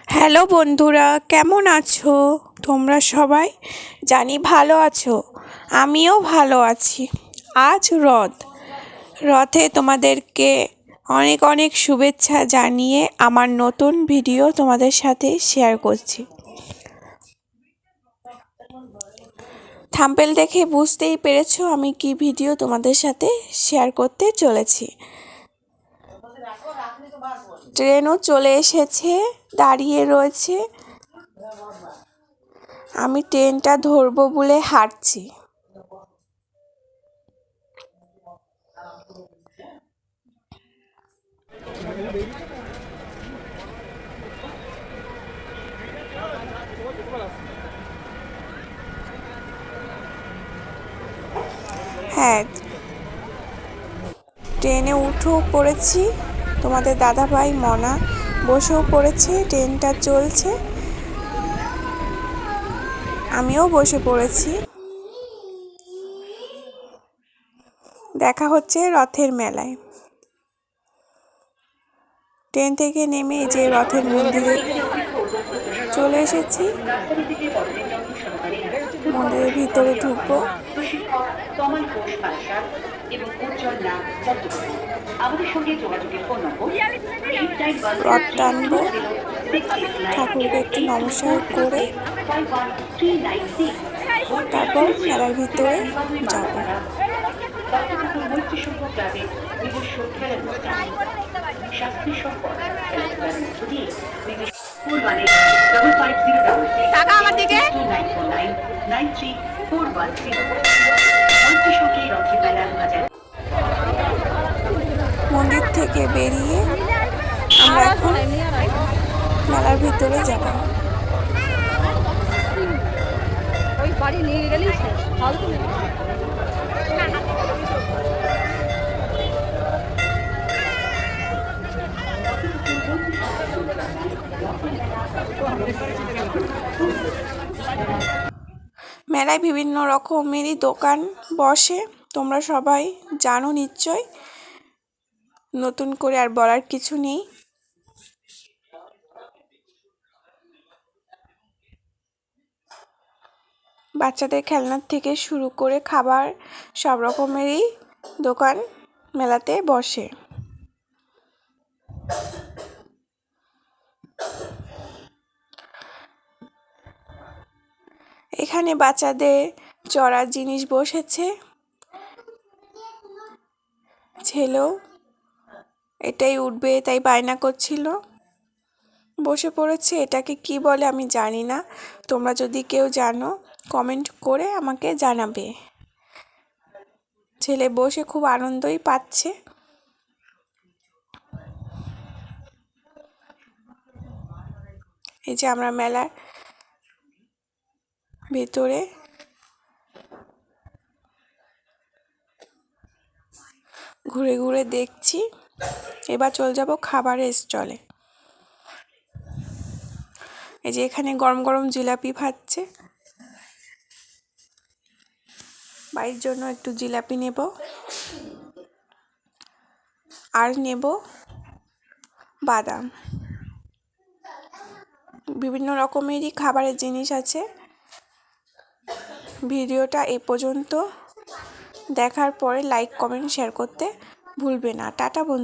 Hello বন্ধুরা, কেমন আছো তোমরা সবাই? জানি ভালো আছো, আমিও ভালো আছি। আজ রথে তোমাদেরকে অনেক অনেক শুভেচ্ছা জানিয়ে আমার নতুন ভিডিও তোমাদের সাথে শেয়ার করছি। থাম্বনেল দেখে বুঝতেই পেরেছো আমি কি ভিডিও তোমাদের সাথে শেয়ার করতে চলেছি। ট্রেনও চলে এসেছে, দাঁড়িয়ে রয়েছে। আমি ট্রেনটা ধরবো বলে হাঁটছি। হ্যাঁ, ট্রেনে উঠেও পড়েছি। তোমাদের দাদাভাই মনা বসেও পড়েছে, ট্রেনটা চলছে, আমিও বসে পড়েছি। দেখা হচ্ছে রথের মেলায়। ট্রেন থেকে নেমে যে রথের মন্দিরে চলে এসেছি। মন্দিরের ভিতরে ঢুকবো। রথ টানবো, ঠাকুরকে একটু নমস্কার করে তারপর মেলার ভিতরে যাব। মন্দির থেকে বেরিয়ে আমরা এখন মেলার ভিতরে যাব। মেলায় বিভিন্ন রকমেরই দোকান বসে, তোমরা সবাই জানো নিশ্চয়, নতুন করে আর বলার কিছু নেই। বাচ্চাদের খেলনার থেকে শুরু করে খাবার সব রকমেরই দোকান মেলাতে বসে। এখানে বাচ্চাদের চড়ার জিনিস বসেছে। ছেলেও এটাই উঠবে তাই বায়না করছিল, বসে পড়েছে। এটাকে কি বলে আমি জানি না, তোমরা যদি কেউ জানো কমেন্ট করে আমাকে জানাবে। ছেলে বসে খুব আনন্দই পাচ্ছে। এই যে আমরা মেলার ভিতরে ঘুরে ঘুরে দেখছি। এবার চলে যাব খাবারের স্টলে। এই যে এখানে গরম গরম জিলাপি ভাজছে, বাড়ির জন্য একটু জিলাপি নেব, আর নেব বাদাম। বিভিন্ন রকমেরই খাবারের জিনিস আছে। ভিডিওটা এই পর্যন্ত দেখার পরে লাইক কমেন্ট শেয়ার করতে ভুলবে না। টাটা বন্ধু।